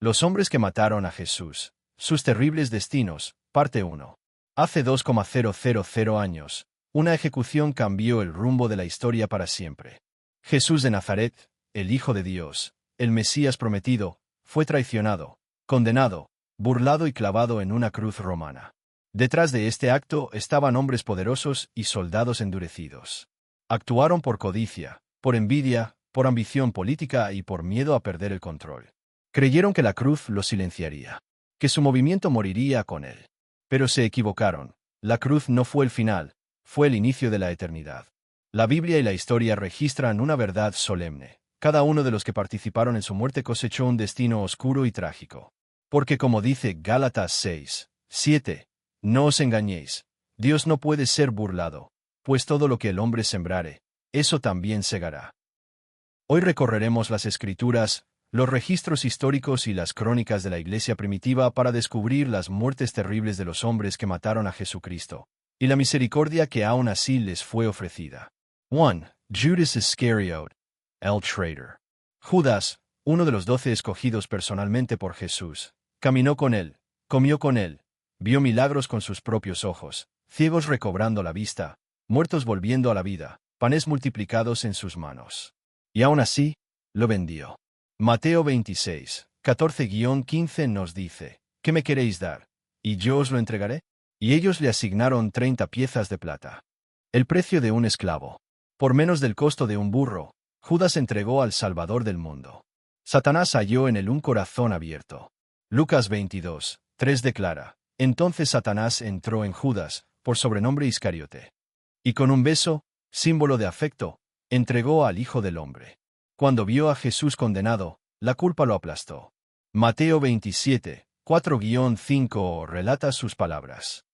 Los hombres que mataron a Jesús. Sus terribles destinos. Parte 1. Hace 2,000 años, una ejecución cambió el rumbo de la historia para siempre. Jesús de Nazaret, el Hijo de Dios, el Mesías prometido, fue traicionado, condenado, burlado y clavado en una cruz romana. Detrás de este acto estaban hombres poderosos y soldados endurecidos. Actuaron por codicia, por envidia, por ambición política y por miedo a perder el control. Creyeron que la cruz los silenciaría, que su movimiento moriría con él. Pero se equivocaron. La cruz no fue el final, fue el inicio de la eternidad. La Biblia y la historia registran una verdad solemne. Cada uno de los que participaron en su muerte cosechó un destino oscuro y trágico. Porque como dice Gálatas 6:7, no os engañéis, Dios no puede ser burlado, pues todo lo que el hombre sembrare, eso también segará. Hoy recorreremos las Escrituras, los registros históricos y las crónicas de la Iglesia primitiva para descubrir las muertes terribles de los hombres que mataron a Jesucristo, y la misericordia que aún así les fue ofrecida. 1. Judas Iscariot, el traitor. Judas, uno de los 12 escogidos personalmente por Jesús, caminó con él, comió con él, vio milagros con sus propios ojos, ciegos recobrando la vista, muertos volviendo a la vida, panes multiplicados en sus manos. Y aún así, lo vendió. Mateo 26:14-15 nos dice, ¿qué me queréis dar? ¿Y yo os lo entregaré? Y ellos le asignaron 30 piezas de plata. El precio de un esclavo. Por menos del costo de un burro, Judas entregó al Salvador del mundo. Satanás halló en él un corazón abierto. Lucas 22:3 declara, entonces Satanás entró en Judas, por sobrenombre Iscariote. Y con un beso, símbolo de afecto, entregó al Hijo del Hombre. Cuando vio a Jesús condenado, la culpa lo aplastó. Mateo 27:4-5 relata sus palabras.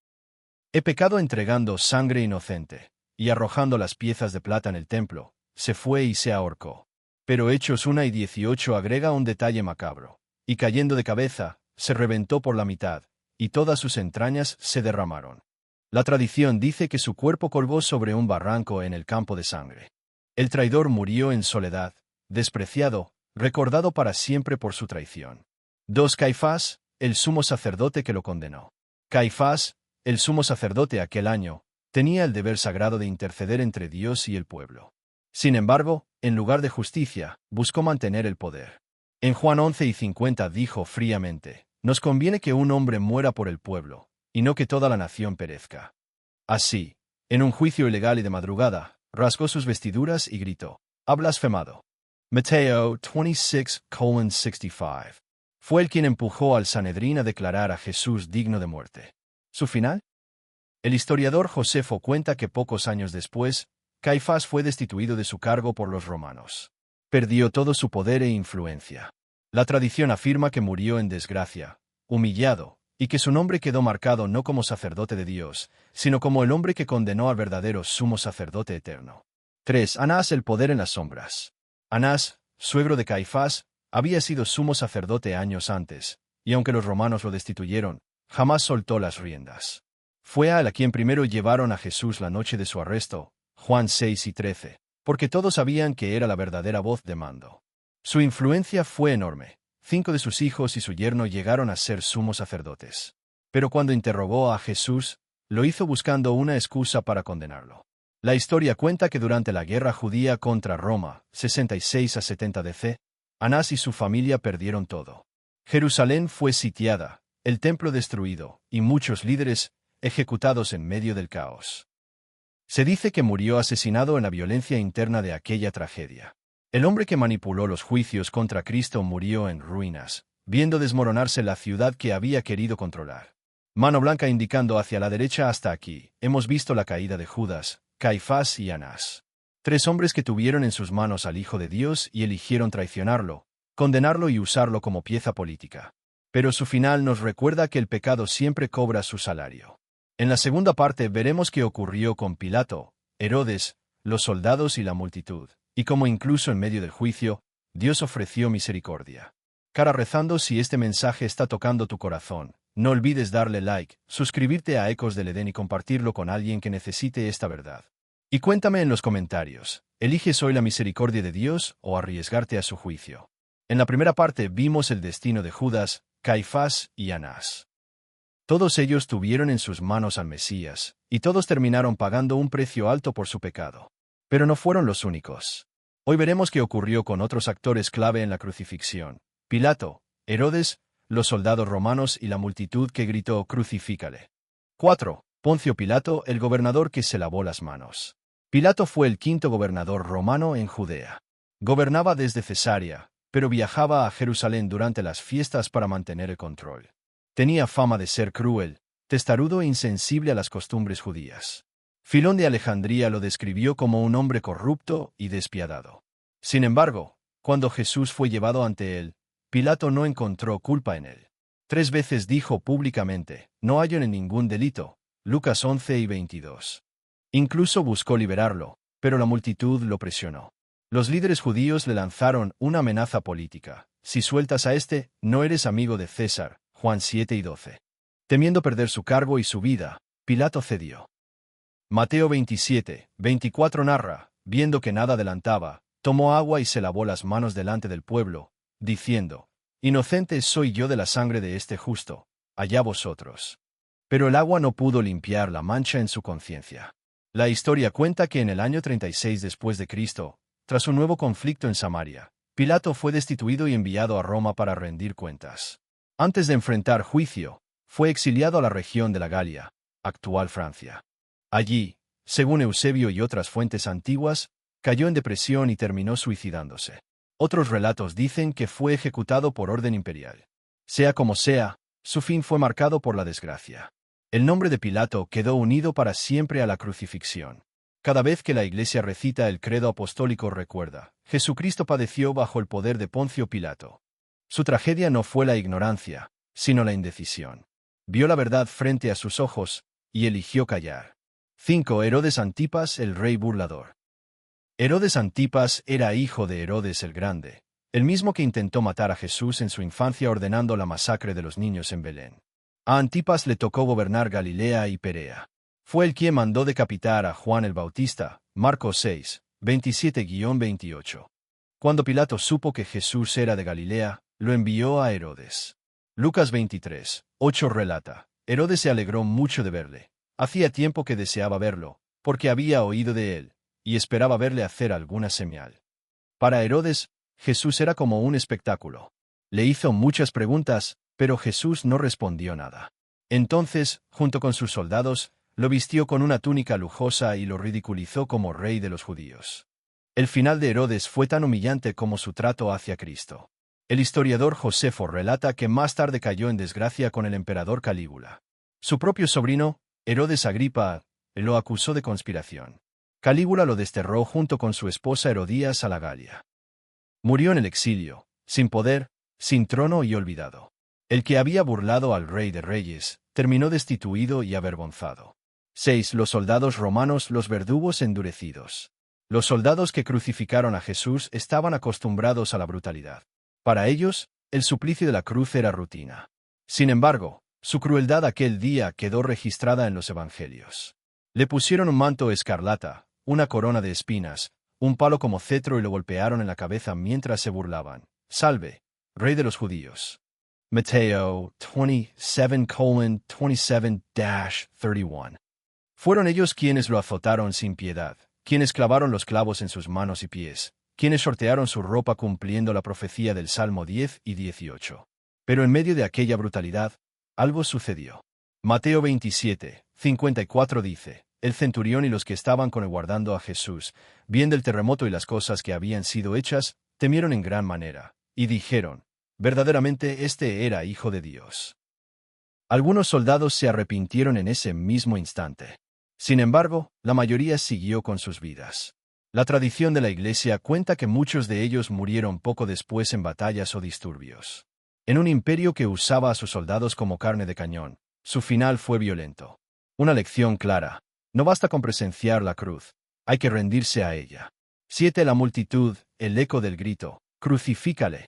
He pecado entregando sangre inocente, y arrojando las piezas de plata en el templo, se fue y se ahorcó. Pero Hechos 1:18 agrega un detalle macabro. Y cayendo de cabeza, se reventó por la mitad, y todas sus entrañas se derramaron. La tradición dice que su cuerpo colgó sobre un barranco en el campo de sangre. El traidor murió en soledad, despreciado, recordado para siempre por su traición. 2. Caifás, el sumo sacerdote que lo condenó. Caifás, el sumo sacerdote aquel año, tenía el deber sagrado de interceder entre Dios y el pueblo. Sin embargo, en lugar de justicia, buscó mantener el poder. En Juan 11:50 dijo fríamente, nos conviene que un hombre muera por el pueblo, y no que toda la nación perezca. Así, en un juicio ilegal y de madrugada, rasgó sus vestiduras y gritó, ha blasfemado. Mateo 26:65. Fue él quien empujó al Sanedrín a declarar a Jesús digno de muerte. ¿Su final? El historiador Josefo cuenta que pocos años después, Caifás fue destituido de su cargo por los romanos. Perdió todo su poder e influencia. La tradición afirma que murió en desgracia, humillado, y que su nombre quedó marcado no como sacerdote de Dios, sino como el hombre que condenó al verdadero sumo sacerdote eterno. 3. Anás, el poder en las sombras. Anás, suegro de Caifás, había sido sumo sacerdote años antes, y aunque los romanos lo destituyeron, jamás soltó las riendas. Fue a él a quien primero llevaron a Jesús la noche de su arresto, Juan 6:13, porque todos sabían que era la verdadera voz de mando. Su influencia fue enorme. 5 de sus hijos y su yerno llegaron a ser sumos sacerdotes. Pero cuando interrogó a Jesús, lo hizo buscando una excusa para condenarlo. La historia cuenta que durante la guerra judía contra Roma, 66-70 DC, Anás y su familia perdieron todo. Jerusalén fue sitiada, el templo destruido, y muchos líderes ejecutados en medio del caos. Se dice que murió asesinado en la violencia interna de aquella tragedia. El hombre que manipuló los juicios contra Cristo murió en ruinas, viendo desmoronarse la ciudad que había querido controlar. Mano blanca indicando hacia la derecha hasta aquí, hemos visto la caída de Judas, Caifás y Anás. 3 hombres que tuvieron en sus manos al Hijo de Dios y eligieron traicionarlo, condenarlo y usarlo como pieza política. Pero su final nos recuerda que el pecado siempre cobra su salario. En la segunda parte veremos qué ocurrió con Pilato, Herodes, los soldados y la multitud, y cómo incluso en medio del juicio, Dios ofreció misericordia. Cara rezando, si este mensaje está tocando tu corazón, no olvides darle like, suscribirte a Ecos del Edén y compartirlo con alguien que necesite esta verdad. Y cuéntame en los comentarios, ¿eliges hoy la misericordia de Dios o arriesgarte a su juicio? En la primera parte vimos el destino de Judas, Caifás y Anás. Todos ellos tuvieron en sus manos al Mesías, y todos terminaron pagando un precio alto por su pecado. Pero no fueron los únicos. Hoy veremos qué ocurrió con otros actores clave en la crucifixión: Pilato, Herodes, los soldados romanos y la multitud que gritó «Crucifícale». 4. Poncio Pilato, el gobernador que se lavó las manos. Pilato fue el quinto gobernador romano en Judea. Gobernaba desde Cesarea, pero viajaba a Jerusalén durante las fiestas para mantener el control. Tenía fama de ser cruel, testarudo e insensible a las costumbres judías. Filón de Alejandría lo describió como un hombre corrupto y despiadado. Sin embargo, cuando Jesús fue llevado ante él, Pilato no encontró culpa en él. 3 veces dijo públicamente: «No hallo en ningún delito». Lucas 11 y 22. Incluso buscó liberarlo, pero la multitud lo presionó. Los líderes judíos le lanzaron una amenaza política: «Si sueltas a este, no eres amigo de César». Juan 7 y 12. Temiendo perder su cargo y su vida, Pilato cedió. Mateo 27, 24 narra: viendo que nada adelantaba, tomó agua y se lavó las manos delante del pueblo, diciendo: «Inocente soy yo de la sangre de este justo, allá vosotros». Pero el agua no pudo limpiar la mancha en su conciencia. La historia cuenta que en el año 36 después de Cristo, tras un nuevo conflicto en Samaria, Pilato fue destituido y enviado a Roma para rendir cuentas. Antes de enfrentar juicio, fue exiliado a la región de la Galia, actual Francia. Allí, según Eusebio y otras fuentes antiguas, cayó en depresión y terminó suicidándose. Otros relatos dicen que fue ejecutado por orden imperial. Sea como sea, su fin fue marcado por la desgracia. El nombre de Pilato quedó unido para siempre a la crucifixión. Cada vez que la Iglesia recita el credo apostólico recuerda: Jesucristo padeció bajo el poder de Poncio Pilato. Su tragedia no fue la ignorancia, sino la indecisión. Vio la verdad frente a sus ojos, y eligió callar. 5. Herodes Antipas, el rey burlador. Herodes Antipas era hijo de Herodes el Grande, el mismo que intentó matar a Jesús en su infancia ordenando la masacre de los niños en Belén. A Antipas le tocó gobernar Galilea y Perea. Fue el quien mandó decapitar a Juan el Bautista, Marcos 6, 27-28. Cuando Pilato supo que Jesús era de Galilea, lo envió a Herodes. Lucas 23, 8 relata: Herodes se alegró mucho de verle. Hacía tiempo que deseaba verlo, porque había oído de él, y esperaba verle hacer alguna señal. Para Herodes, Jesús era como un espectáculo. Le hizo muchas preguntas, pero Jesús no respondió nada. Entonces, junto con sus soldados, lo vistió con una túnica lujosa y lo ridiculizó como rey de los judíos. El final de Herodes fue tan humillante como su trato hacia Cristo. El historiador Josefo relata que más tarde cayó en desgracia con el emperador Calígula. Su propio sobrino, Herodes Agripa, lo acusó de conspiración. Calígula lo desterró junto con su esposa Herodías a la Galia. Murió en el exilio, sin poder, sin trono y olvidado. El que había burlado al Rey de Reyes, terminó destituido y avergonzado. 6. Los soldados romanos, los verdugos endurecidos. Los soldados que crucificaron a Jesús estaban acostumbrados a la brutalidad. Para ellos, el suplicio de la cruz era rutina. Sin embargo, su crueldad aquel día quedó registrada en los evangelios. Le pusieron un manto escarlata, una corona de espinas, un palo como cetro y lo golpearon en la cabeza mientras se burlaban: «Salve, Rey de los judíos». Mateo 27:27-31. Fueron ellos quienes lo azotaron sin piedad, quienes clavaron los clavos en sus manos y pies, quienes sortearon su ropa cumpliendo la profecía del Salmo 10 y 18. Pero en medio de aquella brutalidad, algo sucedió. Mateo 27, 54 dice: el centurión y los que estaban con él guardando a Jesús, viendo el terremoto y las cosas que habían sido hechas, temieron en gran manera, y dijeron: verdaderamente este era Hijo de Dios. Algunos soldados se arrepintieron en ese mismo instante. Sin embargo, la mayoría siguió con sus vidas. La tradición de la Iglesia cuenta que muchos de ellos murieron poco después en batallas o disturbios. En un imperio que usaba a sus soldados como carne de cañón, su final fue violento. Una lección clara: no basta con presenciar la cruz, hay que rendirse a ella. 7. La multitud, el eco del grito: «Crucifícale».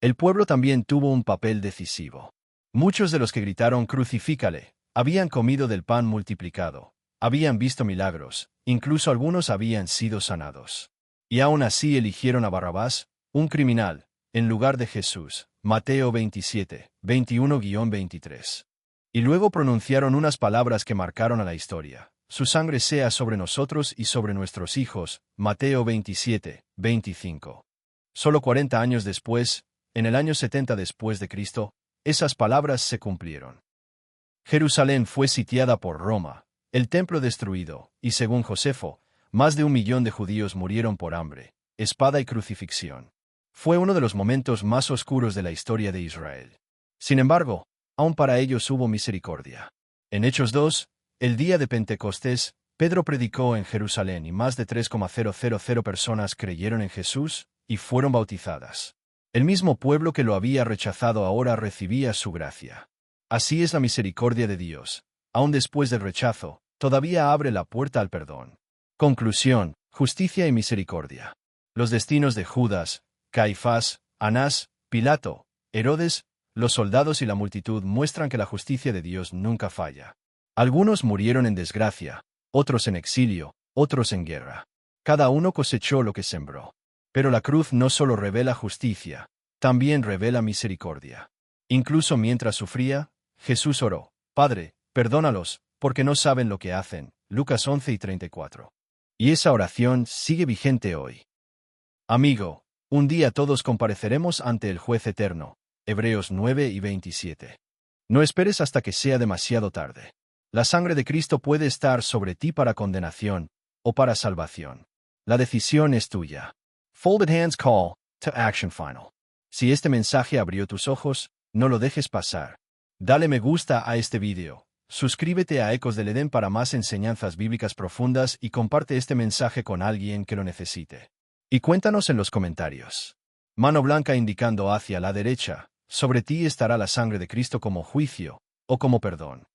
El pueblo también tuvo un papel decisivo. Muchos de los que gritaron «Crucifícale» habían comido del pan multiplicado, habían visto milagros, incluso algunos habían sido sanados. Y aún así eligieron a Barrabás, un criminal, en lugar de Jesús. Mateo 27, 21-23. Y luego pronunciaron unas palabras que marcaron a la historia. Su sangre sea sobre nosotros y sobre nuestros hijos. Mateo 27, 25. Solo 40 años después, en el año 70 después de Cristo, esas palabras se cumplieron. Jerusalén fue sitiada por Roma, el templo destruido, y según Josefo, más de 1 millón de judíos murieron por hambre, espada y crucifixión. Fue uno de los momentos más oscuros de la historia de Israel. Sin embargo, aún para ellos hubo misericordia. En Hechos 2, el día de Pentecostés, Pedro predicó en Jerusalén y más de 3,000 personas creyeron en Jesús y fueron bautizadas. El mismo pueblo que lo había rechazado ahora recibía su gracia. Así es la misericordia de Dios. Aún después del rechazo, todavía abre la puerta al perdón. Conclusión: justicia y misericordia. Los destinos de Judas, Caifás, Anás, Pilato, Herodes, los soldados y la multitud muestran que la justicia de Dios nunca falla. Algunos murieron en desgracia, otros en exilio, otros en guerra. Cada uno cosechó lo que sembró. Pero la cruz no solo revela justicia, también revela misericordia. Incluso mientras sufría, Jesús oró: Padre, perdónalos, porque no saben lo que hacen. Lucas 11:34. Y esa oración sigue vigente hoy. Amigo, un día todos compareceremos ante el juez eterno. Hebreos 9:27. No esperes hasta que sea demasiado tarde. La sangre de Cristo puede estar sobre ti para condenación o para salvación. La decisión es tuya. Folded Hands Call to Action Final. Si este mensaje abrió tus ojos, no lo dejes pasar. Dale me gusta a este video. Suscríbete a Ecos del Edén para más enseñanzas bíblicas profundas y comparte este mensaje con alguien que lo necesite. Y cuéntanos en los comentarios. Mano blanca indicando hacia la derecha. Sobre ti estará la sangre de Cristo como juicio o como perdón.